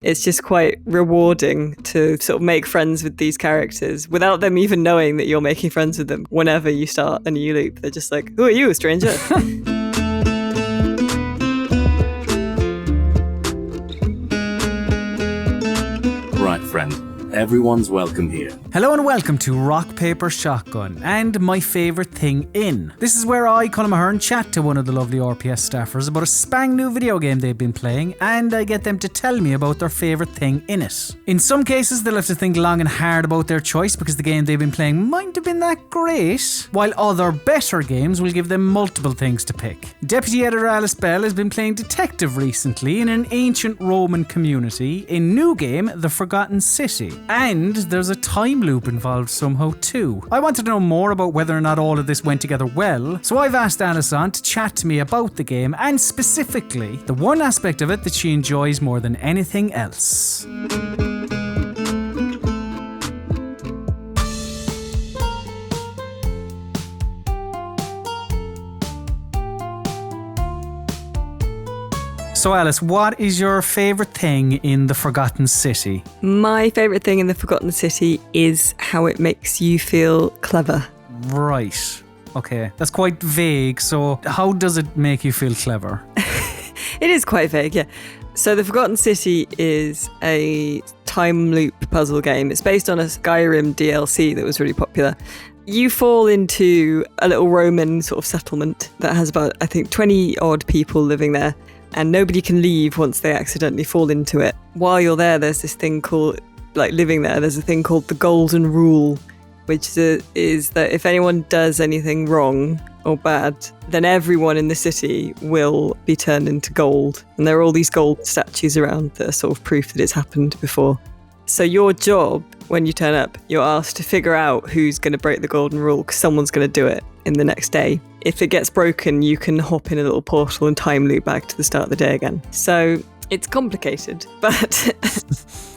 It's just quite rewarding to sort of make friends with these characters without them even knowing that you're making friends with them. Whenever you start a new loop, they're just like, who are you, stranger? Right, friend. Everyone's welcome here. Hello and welcome to Rock, Paper, Shotgun and my favourite thing in. This is where I, Colm Ahern, chat to one of the lovely RPS staffers about a spang new video game they've been playing, and I get them to tell me about their favourite thing in it. In some cases, they'll have to think long and hard about their choice because the game they've been playing mightn't have been that great, while other better games will give them multiple things to pick. Deputy Editor Alice Bell has been playing detective recently in an ancient Roman community in new game The Forgotten City. And there's a time loop involved somehow too. I wanted to know more about whether or not all of this went together well, so I've asked Alice on to chat to me about the game and specifically the one aspect of it that she enjoys more than anything else. So Alice, what is your favourite thing in The Forgotten City? My favourite thing in The Forgotten City is how it makes you feel clever. Right. Okay. That's quite vague. So how does it make you feel clever? It is quite vague, yeah. So The Forgotten City is a time loop puzzle game. It's based on a Skyrim DLC that was really popular. You fall into a little Roman sort of settlement that has about, I think, 20 odd people living there. And nobody can leave once they accidentally fall into it. While you're there, there's this thing called, living there, there's a thing called the Golden Rule, which is that if anyone does anything wrong or bad, then everyone in the city will be turned into gold. And there are all these gold statues around that are sort of proof that it's happened before. So your job, when you turn up, you're asked to figure out who's going to break the Golden Rule, because someone's going to do it in the next day. If it gets broken, you can hop in a little portal and time loop back to the start of the day again. So it's complicated, but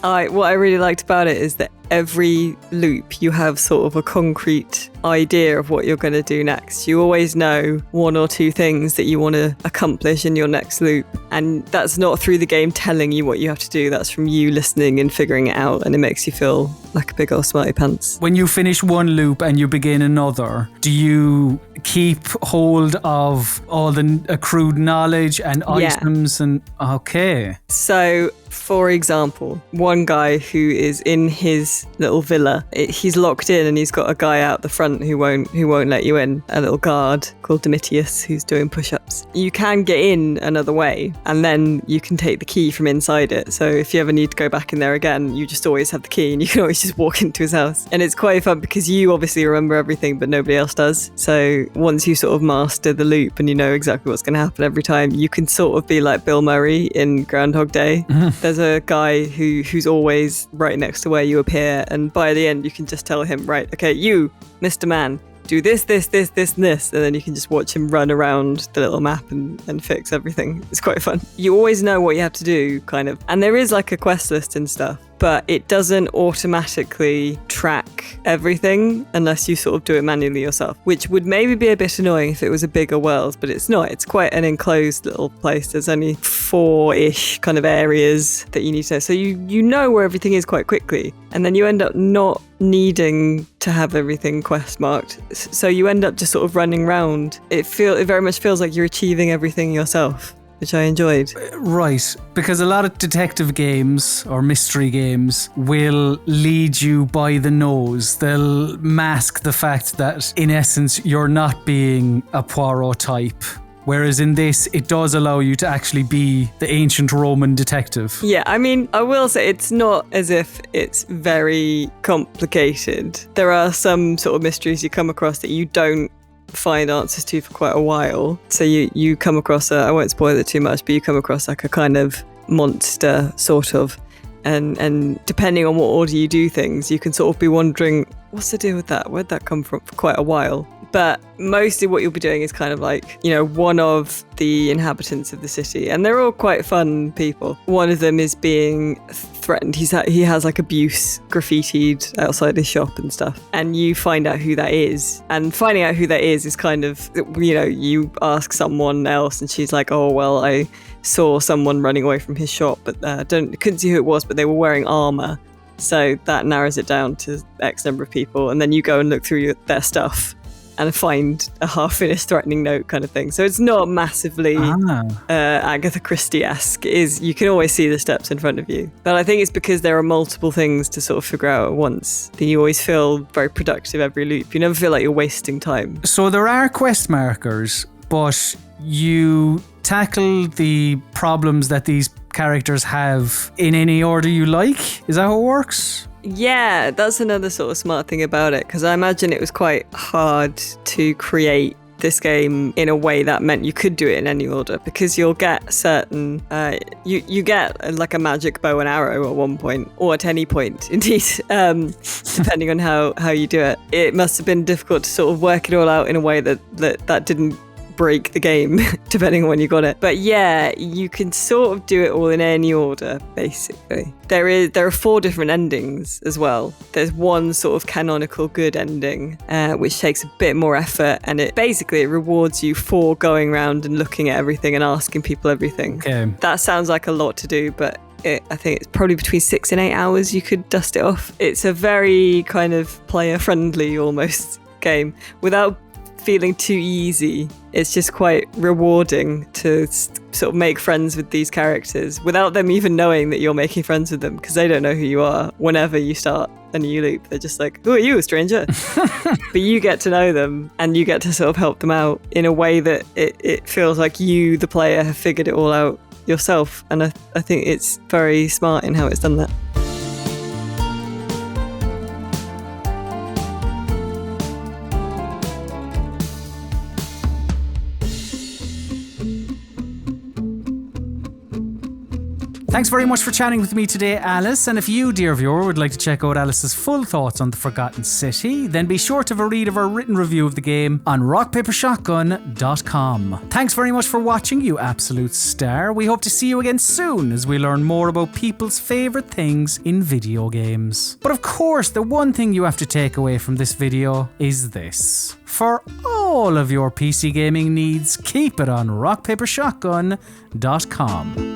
what I really liked about it is that every loop you have sort of a concrete idea of what you're going to do next. You always know one or two things that you want to accomplish in your next loop, and that's not through the game telling you what you have to do. That's from you listening and figuring it out, and it makes you feel like a big old smarty pants. When you finish one loop and you begin another, do you keep hold of all the accrued knowledge and items? And okay. So, for example, one guy who is in his little villa, he's locked in and he's got a guy out the front who won't let you in, a little guard called Domitius who's doing push-ups. You can get in another way and then you can take the key from inside it. So if you ever need to go back in there again, you just always have the key and you can always just walk into his house. And it's quite fun because you obviously remember everything but nobody else does. So once you sort of master the loop and you know exactly what's going to happen every time, you can sort of be like Bill Murray in Groundhog Day. Mm-hmm. There's a guy who's always right next to where you appear, and by the end you can just tell him, right, okay, you, Mr. Man, do this, and then you can just watch him run around the little map and fix everything. It's quite fun. You always know what you have to do, kind of. And there is like a quest list and stuff, but it doesn't automatically track everything unless you sort of do it manually yourself, which would maybe be a bit annoying if it was a bigger world, but it's not. It's quite an enclosed little place. There's only 4-ish kind of areas that you need to know. So you know where everything is quite quickly, and then you end up not needing to have everything quest marked. So you end up just sort of running around. It very much feels like you're achieving everything yourself, which I enjoyed. Right, because a lot of detective games or mystery games will lead you by the nose. They'll mask the fact that, in essence, you're not being a Poirot type. Whereas in this, it does allow you to actually be the ancient Roman detective. Yeah, I mean, I will say it's not as if it's very complicated. There are some sort of mysteries you come across that you don't find answers to for quite a while. So you come across I won't spoil it too much, but you come across like a kind of monster sort of, and depending on what order you do things, you can sort of be wondering, what's the deal with that? Where'd that come from for quite a while? But mostly what you'll be doing is kind of like, one of the inhabitants of the city, and they're all quite fun people. One of them is being threatened. He has like abuse graffitied outside his shop and stuff. And you find out who that is. And finding out who that is kind of, you ask someone else and she's like, oh, well, I saw someone running away from his shop, but couldn't see who it was, but they were wearing armor. So that narrows it down to X number of people. And then you go and look through their stuff and find a half-finished threatening note kind of thing. So it's not massively Agatha Christie-esque. You can always see the steps in front of you. But I think it's because there are multiple things to sort of figure out at once. Then you always feel very productive every loop. You never feel like you're wasting time. So there are quest markers, but you tackle the problems that these characters have in any order you like? Is that how it works? Yeah, that's another sort of smart thing about it, because I imagine it was quite hard to create this game in a way that meant you could do it in any order, because you'll get certain you get like a magic bow and arrow at one point, or at any point indeed, depending on how you do it. It must have been difficult to sort of work it all out in a way that didn't break the game depending on when you got it. But yeah, you can sort of do it all in any order, basically. There are 4 different endings as well. There's one sort of canonical good ending, which takes a bit more effort, and it rewards you for going around and looking at everything and asking people everything. Okay. That sounds like a lot to do, but I think it's probably between 6 and 8 hours you could dust it off. It's a very kind of player-friendly almost game without feeling too easy. It's just quite rewarding to sort of make friends with these characters without them even knowing that you're making friends with them, because they don't know who you are. Whenever you start a new loop, they're just like, who are you, stranger? But you get to know them and you get to sort of help them out in a way that it feels like you, the player, have figured it all out yourself. And I think it's very smart in how it's done that. Thanks very much for chatting with me today, Alice. And if you, dear viewer, would like to check out Alice's full thoughts on The Forgotten City, then be sure to have a read of our written review of the game on rockpapershotgun.com. Thanks very much for watching, you absolute star. We hope to see you again soon as we learn more about people's favourite things in video games. But of course, the one thing you have to take away from this video is this. For all of your PC gaming needs, keep it on rockpapershotgun.com.